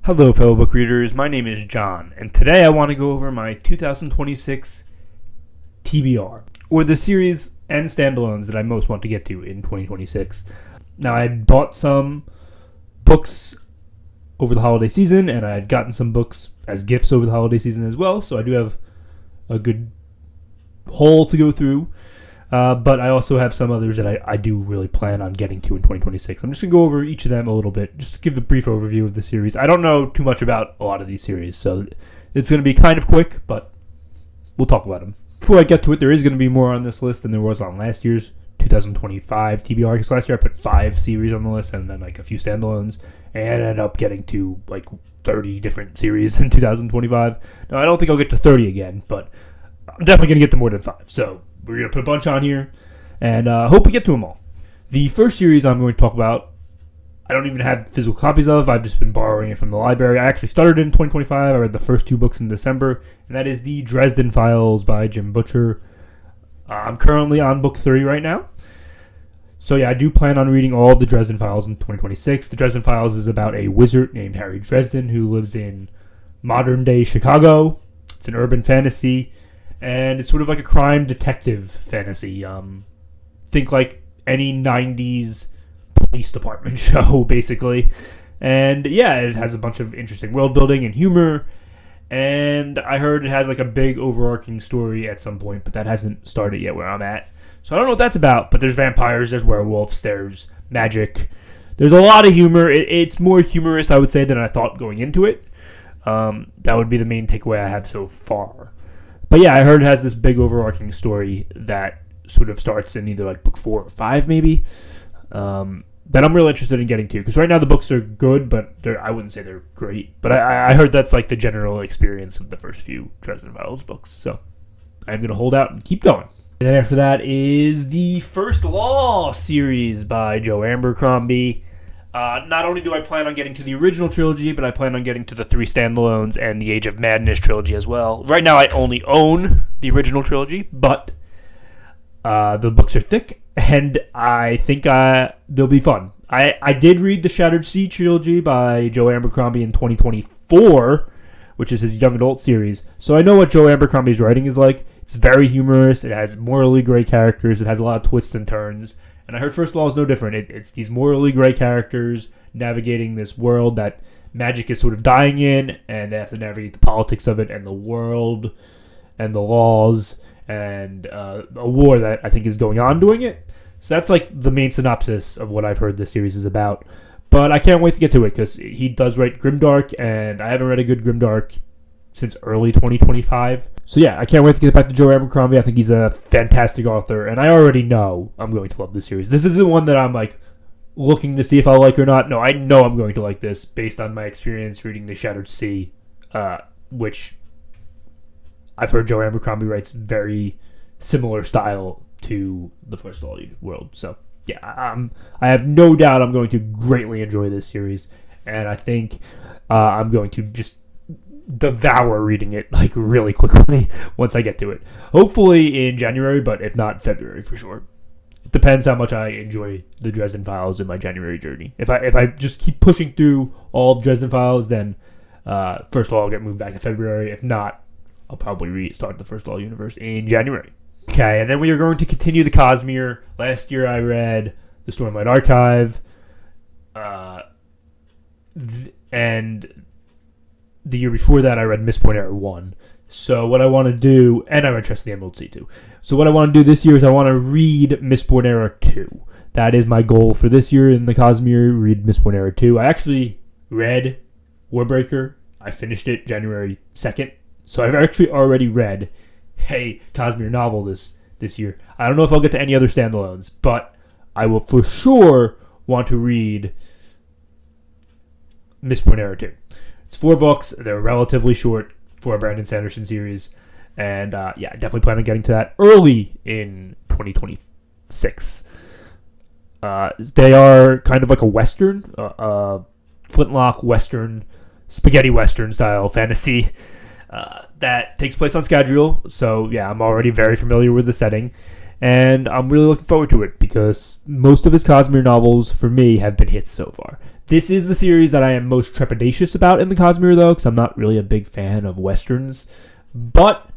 Hello, fellow book readers. My name is John, and today I want to go over my 2026 TBR, or the series and standalones that I most want to get to in 2026. Now, I had bought some books over the holiday season, and I had gotten some books as gifts over the holiday season as well, so I do have a good haul to go through. But I also have some others that I do really plan on getting to in 2026. I'm just going to go over each of them a little bit, just to give a brief overview of the series. I don't know too much about a lot of these series, so it's going to be kind of quick, but we'll talk about them. Before I get to it, there is going to be more on this list than there was on last year's 2025 TBR, because last year I put 5 series on the list and then like a few standalones, and I ended up getting to like 30 different series in 2025. Now, I don't think I'll get to 30 again, but I'm definitely going to get to more than 5, so we're going to put a bunch on here, and hope we get to them all. The first series I'm going to talk about, I don't even have physical copies of. I've just been borrowing it from the library. I actually started in 2025. I read the first 2 books in December, and that is the Dresden Files by Jim Butcher. I'm currently on book 3 right now. So yeah, I do plan on reading all of the Dresden Files in 2026. The Dresden Files is about a wizard named Harry Dresden who lives in modern-day Chicago. It's an urban fantasy, and it's sort of like a crime detective fantasy. Think like any 90s police department show, basically. And yeah, it has a bunch of interesting world building and humor. And I heard it has like a big overarching story at some point, but that hasn't started yet where I'm at. So I don't know what that's about, but there's vampires, there's werewolves, there's magic. There's a lot of humor. It's more humorous, I would say, than I thought going into it. That would be the main takeaway I have so far. But yeah, I heard it has this big overarching story that sort of starts in either like book 4 or 5 maybe, that I'm real interested in getting to. Because right now the books are good, but I wouldn't say they're great. But I heard that's like the general experience of the first few Dresden Files books. So I'm going to hold out and keep going. And then after that is the First Law series by Joe Ambercrombie. Not only do I plan on getting to the original trilogy, but I plan on getting to the 3 standalones and the Age of Madness trilogy as well. Right now I only own the original trilogy, but the books are thick, and I think they'll be fun. I did read the Shattered Sea trilogy by Joe Ambercrombie in 2024, which is his young adult series. So I know what Joe Abercrombie's writing is like. It's very humorous. It has morally gray characters. It has a lot of twists and turns. And I heard First Law is no different. It's these morally gray characters navigating this world that magic is sort of dying in, and they have to navigate the politics of it and the world and the laws and a war that I think is going on doing it. So that's like the main synopsis of what I've heard this series is about. But I can't wait to get to it because he does write grimdark, and I haven't read a good grimdark since early 2025. So yeah, I can't wait to get back to Joe Abercrombie. I think he's a fantastic author, and I already know I'm going to love this series. This isn't one that I'm like looking to see if I'll like or not. No, I know I'm going to like this based on my experience reading The Shattered Sea, which I've heard Joe Abercrombie writes very similar style to the First Law world. So yeah, I have no doubt I'm going to greatly enjoy this series, and I think I'm going to just devour reading it like really quickly once I get to it. Hopefully in January, but if not, February for sure. It depends how much I enjoy the Dresden Files in my January journey. If I just keep pushing through all of Dresden Files, then First Law will get moved back to February. If not, I'll probably restart the First Law universe in January. Okay, and then we are going to continue the Cosmere. Last year I read the Stormlight Archive, and the year before that I read Mistborn Era 1. So what I want to do, and I read Trust the Emerald Sea too. So what I want to do this year is I want to read Mistborn Era 2. That is my goal for this year in the Cosmere, read Mistborn Era 2. I actually read Warbreaker. I finished it January 2nd. So I've actually already read a Cosmere novel this year. I don't know if I'll get to any other standalones, but I will for sure want to read Mistborn Era 2. It's 4 books. They're relatively short for a Brandon Sanderson series. And yeah, I definitely plan on getting to that early in 2026. They are kind of like a Western, flintlock Western, spaghetti Western style fantasy that takes place on Scadrial. So yeah, I'm already very familiar with the setting. And I'm really looking forward to it because most of his Cosmere novels, for me, have been hits so far. This is the series that I am most trepidatious about in the Cosmere, though, because I'm not really a big fan of Westerns. But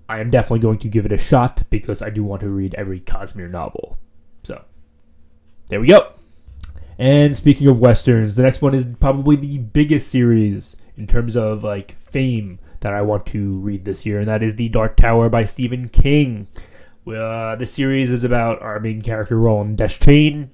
I am definitely going to give it a shot because I do want to read every Cosmere novel. So, there we go. And speaking of Westerns, the next one is probably the biggest series in terms of like fame that I want to read this year, and that is The Dark Tower by Stephen King. The series is about our main character, Roland Deschain,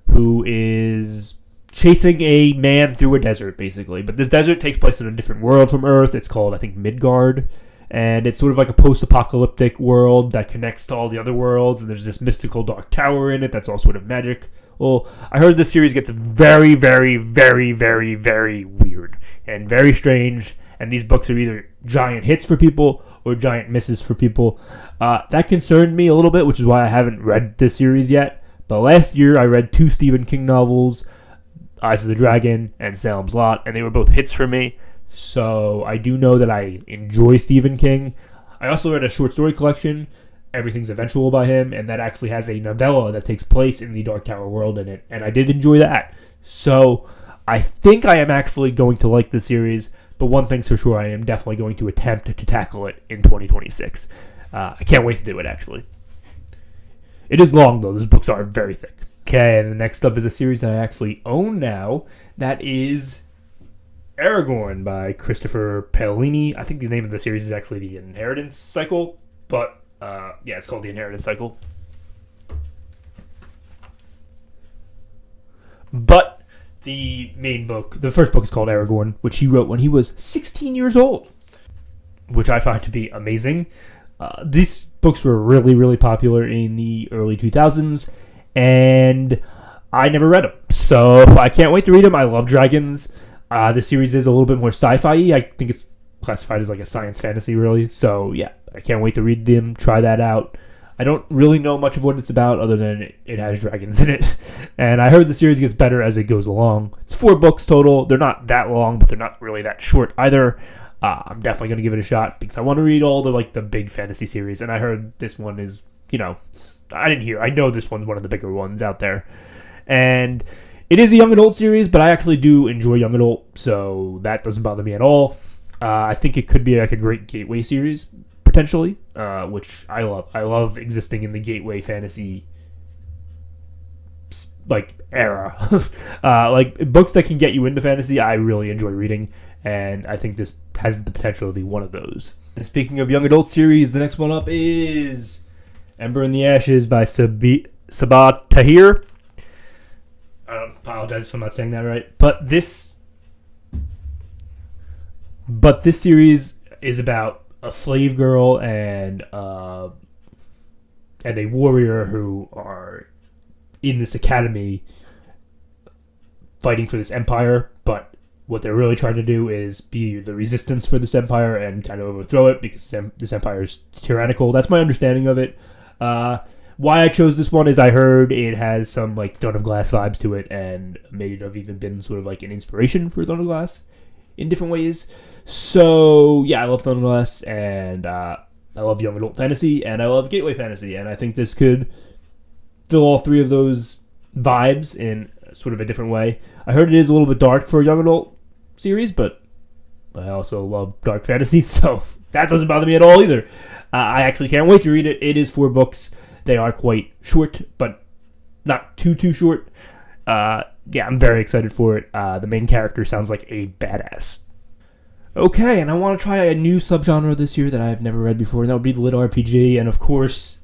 who is chasing a man through a desert, basically. But this desert takes place in a different world from Earth. It's called, I think, Midgard. And it's sort of like a post-apocalyptic world that connects to all the other worlds. And there's this mystical dark tower in it that's all sort of magic. Well, I heard this series gets very, very, very, very, very weird and very strange. And these books are either giant hits for people or giant misses for people. That concerned me a little bit, which is why I haven't read this series yet. But last year, I read 2 Stephen King novels, Eyes of the Dragon and Salem's Lot, and they were both hits for me. So I do know that I enjoy Stephen King. I also read a short story collection, Everything's Eventual by him, and that actually has a novella that takes place in the Dark Tower world in it, and I did enjoy that. So I think I am actually going to like this series. But one thing's for sure, I am definitely going to attempt to tackle it in 2026. I can't wait to do it, actually. It is long, though. Those books are very thick. Okay, and the next up is a series that I actually own now. That is Eragorn by Christopher Paolini. I think the name of the series is actually The Inheritance Cycle. But, yeah, it's called The Inheritance Cycle. But the main book, the first book is called Eragorn, which he wrote when he was 16 years old, which I find to be amazing. These books were really, really popular in the early 2000s, and I never read them. So I can't wait to read them. I love dragons. The series is a little bit more sci-fi-y. I think it's classified as like a science fantasy, really. So yeah, I can't wait to read them, try that out. I don't really know much of what it's about other than it has dragons in it. And I heard the series gets better as it goes along. It's 4 books total. They're not that long, but they're not really that short either. I'm definitely going to give it a shot because I want to read all the big fantasy series. And I heard this one is, I know this one's one of the bigger ones out there. And it is a young adult series, but I actually do enjoy young adult, so that doesn't bother me at all. I think it could be like a great gateway series, potentially, which I love. I love existing in the gateway fantasy era. Books that can get you into fantasy, I really enjoy reading, and I think this has the potential to be one of those. And speaking of young adult series, the next one up is Ember in the Ashes by Sabaar Tahir. I apologize if I'm not saying that right, but this series is about a slave girl and a warrior who are in this academy fighting for this empire, but what they're really trying to do is be the resistance for this empire and kind of overthrow it because this empire is tyrannical. That's my understanding of it. Why I chose this one is I heard it has some like Throne of Glass vibes to it and may have even been sort of like an inspiration for Throne of Glass in different ways. So yeah, I love Throne of Glass, and I love young adult fantasy, and I love gateway fantasy, and I think this could fill all 3 of those vibes in sort of a different way. I heard it is a little bit dark for a young adult series, but I also love dark fantasy, so that doesn't bother me at all either. I actually can't wait to read it. It is 4 books. They are quite short, but not too short. Yeah, I'm very excited for it. The main character sounds like a badass. Okay, and I want to try a new subgenre this year that I have never read before, and that would be the lit RPG. And of course,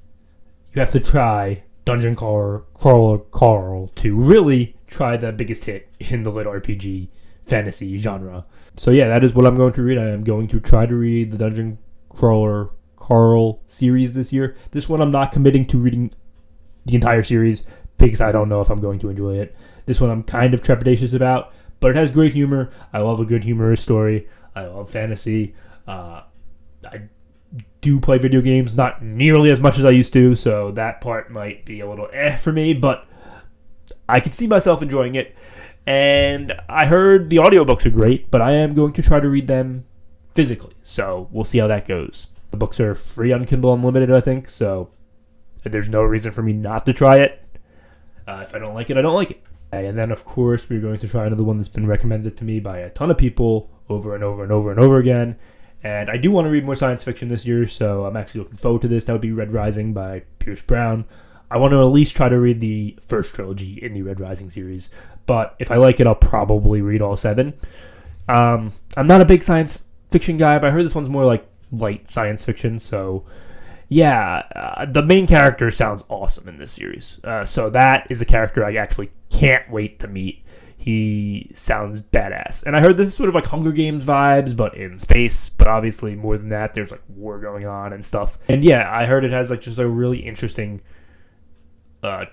you have to try Dungeon Crawl to really try the biggest hit in the lit RPG fantasy genre. So yeah, that is what I'm going to read. I am going to try to read the Dungeon Crawler Carl series this year. This one I'm not committing to reading the entire series because I don't know if I'm going to enjoy it. This one I'm kind of trepidatious about, but it has great humor. I love a good humorous story. I love fantasy. I do play video games, not nearly as much as I used to, so that part might be a little for me, but I can see myself enjoying it. And I heard the audiobooks are great, but I am going to try to read them physically, so we'll see how that goes. The books are free on Kindle Unlimited, I think, so There's no reason for me not to try it. If I don't like it, I don't like it. And then, of course, we're going to try another one that's been recommended to me by a ton of people over and over and over and over again. And I do want to read more science fiction this year, so I'm actually looking forward to this. That would be Red Rising by Pierce Brown. I want to at least try to read the first trilogy in the Red Rising series. But if I like it, I'll probably read all 7. I'm not a big science fiction guy, but I heard this one's more like light science fiction. So, yeah, the main character sounds awesome in this series. So that is a character I actually can't wait to meet. He sounds badass. And I heard this is sort of like Hunger Games vibes, but in space. But obviously, more than that, there's like war going on and stuff. And yeah, I heard it has like just a really interesting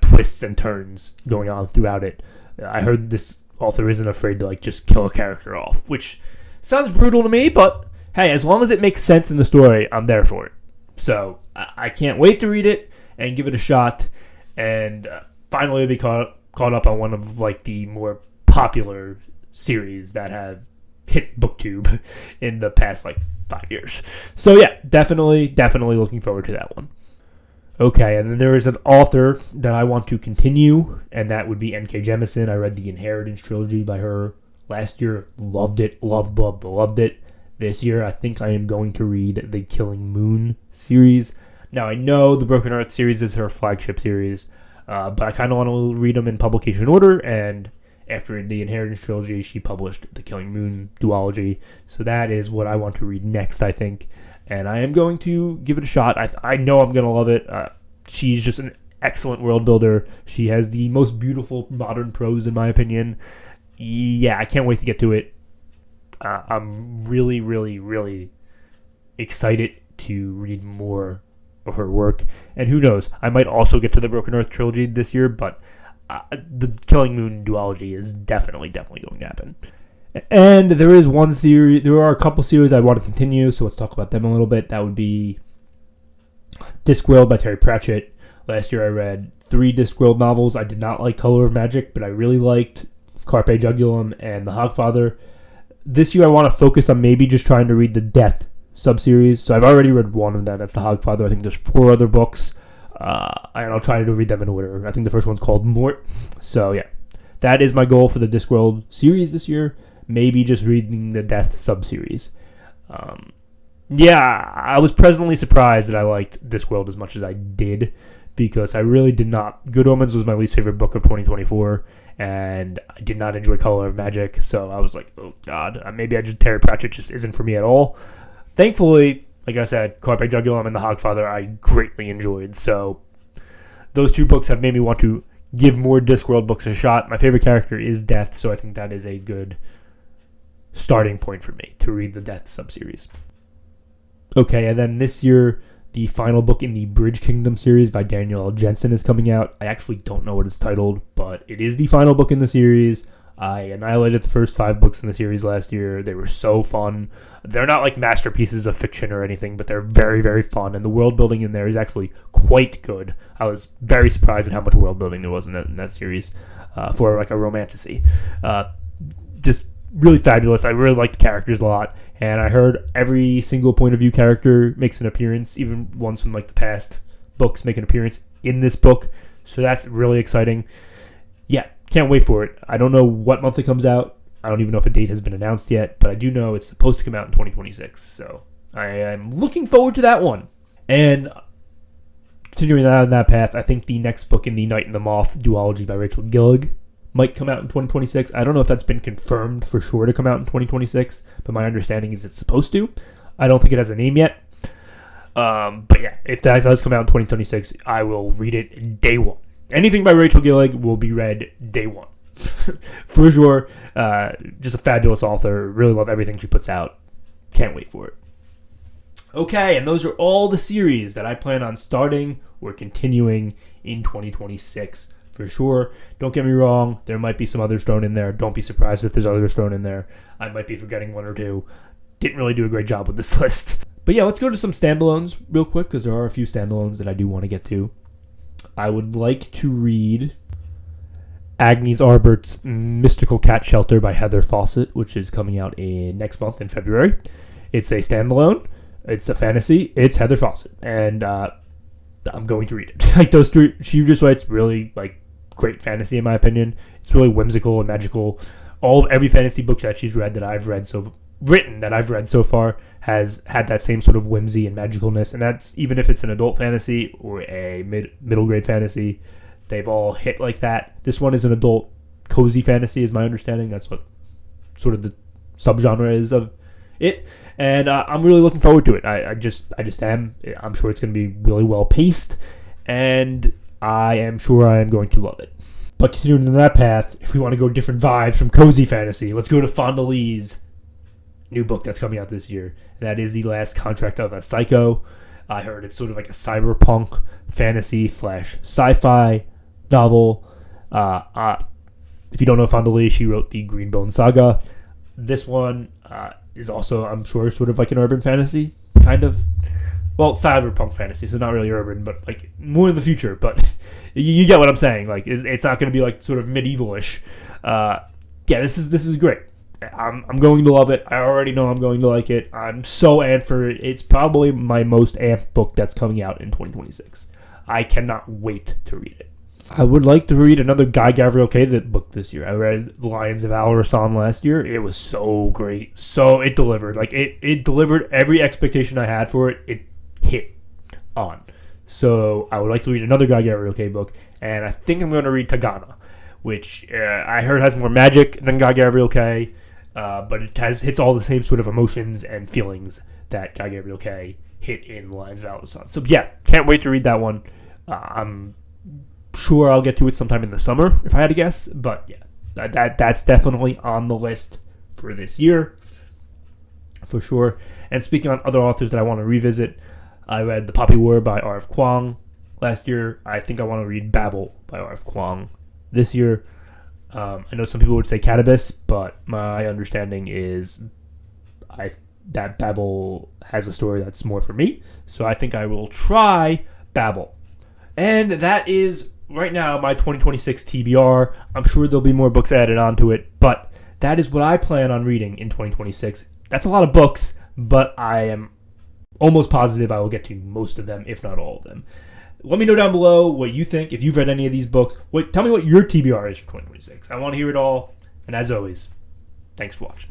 twists and turns going on throughout it. I heard this author isn't afraid to like just kill a character off, which sounds brutal to me, but hey, as long as it makes sense in the story, I'm there for it. So I can't wait to read it and give it a shot, and finally be caught up on one of like the more popular series that have hit BookTube in the past like 5 years. So yeah, definitely looking forward to that one. Okay, and then there is an author that I want to continue, and that would be N.K. Jemisin. I read the Inheritance trilogy by her last year. Loved it. Loved it. This year, I think I am going to read the Killing Moon series. Now, I know the Broken Earth series is her flagship series, but I kind of want to read them in publication order, and after the Inheritance trilogy, she published the Killing Moon duology. So that is what I want to read next, I think. And I am going to give it a shot. I know I'm going to love it. She's just an excellent world builder. She has the most beautiful modern prose, in my opinion. Yeah, I can't wait to get to it. I'm really excited to read more of her work. And who knows, I might also get to the Broken Earth trilogy this year, but the Killing Moon duology is definitely going to happen. And there are a couple series I want to continue, so let's talk about them a little bit. That would be Discworld by Terry Pratchett. Last year I read 3 Discworld novels. I did not like Color of Magic, but I really liked Carpe Jugulum and The Hogfather. This year I want to focus on maybe just trying to read the Death subseries. So I've already read one of them. That's The Hogfather. I think there's 4 other books, and I'll try to read them in order. I think the first one's called Mort. So yeah, that is my goal for the Discworld series this year. Maybe just reading the Death subseries. Yeah, I was pleasantly surprised that I liked Discworld as much as I did, because I really did not. Good Omens was my least favorite book of 2024, and I did not enjoy Color of Magic, so I was like, oh god, maybe Terry Pratchett just isn't for me at all. Thankfully, like I said, Carpe Jugulum and The Hogfather I greatly enjoyed, so those 2 books have made me want to give more Discworld books a shot. My favorite character is Death, so I think that is a good starting point for me to read the Death subseries. Okay, and then this year, the final book in the Bridge Kingdom series by Danielle Jensen is coming out. I actually don't know what it's titled, but it is the final book in the series. I annihilated the first 5 books in the series last year. They were so fun. They're not like masterpieces of fiction or anything, but they're very fun, and the world building in there is actually quite good. I was very surprised at how much world building there was in that series for like a romantasy. Just really fabulous. I really like the characters a lot, and I heard every single point of view character makes an appearance, even ones from like the past books make an appearance in this book, so that's really exciting. Yeah, can't wait for it. I don't know what month it comes out. I don't even know if a date has been announced yet, but I do know it's supposed to come out in 2026, so I am looking forward to that one. And continuing on that path, I think the next book in the Night and the Moth duology by Rachel Gillig might come out in 2026. I don't know if that's been confirmed for sure to come out in 2026, but my understanding is it's supposed to. I don't think it has a name yet. But yeah, if that does come out in 2026, I will read it day one. Anything by Rachel Gillig will be read day one. For sure. Just a fabulous author. Really love everything she puts out. Can't wait for it. Okay, and those are all the series that I plan on starting or continuing in 2026. For sure. Don't get me wrong, there might be some others thrown in there. Don't be surprised if there's others thrown in there. I might be forgetting one or two. Didn't really do a great job with this list. But yeah, let's go to some standalones real quick, because there are a few standalones that I do want to get to. I would like to read Agnes Arbert's Mystical Cat Shelter by Heather Fawcett, which is coming out next month in February. It's a standalone. It's a fantasy. It's Heather Fawcett. And I'm going to read it. Like those three, she just writes really like great fantasy in my opinion. It's really whimsical and magical. Every fantasy book that she's read that I've read so far has had that same sort of whimsy and magicalness, and that's even if it's an adult fantasy or a middle grade fantasy, they've all hit like that. This one is an adult cozy fantasy, is my understanding. That's what sort of the subgenre is of it, and I'm really looking forward to it. I just am. I'm sure it's going to be really well paced, and I am sure I am going to love it. But continuing on that path, if we want to go different vibes from cozy fantasy, let's go to Fonda Lee's new book that's coming out this year. That is The Last Contract of Isako. I heard it's sort of like a cyberpunk fantasy / sci-fi novel. If you don't know Fonda Lee, she wrote the Greenbone Saga. This one is also, I'm sure, sort of like an urban fantasy, kind of. Well, cyberpunk fantasy, so not really urban, but like more in the future. But you get what I'm saying. Like it's not going to be like sort of medievalish. This is great. I'm going to love it. I already know I'm going to like it. I'm so amped for it. It's probably my most amped book that's coming out in 2026. I cannot wait to read it. I would like to read another Guy Gavriel Kay book this year. I read Lions of Alrasan last year. It was so great. So it delivered. Like it delivered every expectation I had for it. It hit on. So I would like to read another Guy Gavriel Kay book, and I think I'm going to read Tigana, which I heard has more magic than Guy Gavriel Kay, but it hits all the same sort of emotions and feelings that Guy Gavriel Kay hit in Lions of Alrasan. So yeah, can't wait to read that one. I'm sure I'll get to it sometime in the summer, if I had to guess, but yeah, that's definitely on the list for this year, for sure. And speaking on other authors that I want to revisit, I read The Poppy War by R.F. Kuang last year. I think I want to read Babel by R.F. Kuang this year. I know some people would say Cannabis, but my understanding is that Babel has a story that's more for me. So I think I will try Babel. And that is, right now, my 2026 TBR. I'm sure there'll be more books added onto it, but that is what I plan on reading in 2026. That's a lot of books, but I am almost positive I will get to most of them, if not all of them. Let me know down below what you think, if you've read any of these books. Tell me what your TBR is for 2026. I want to hear it all. And as always, thanks for watching.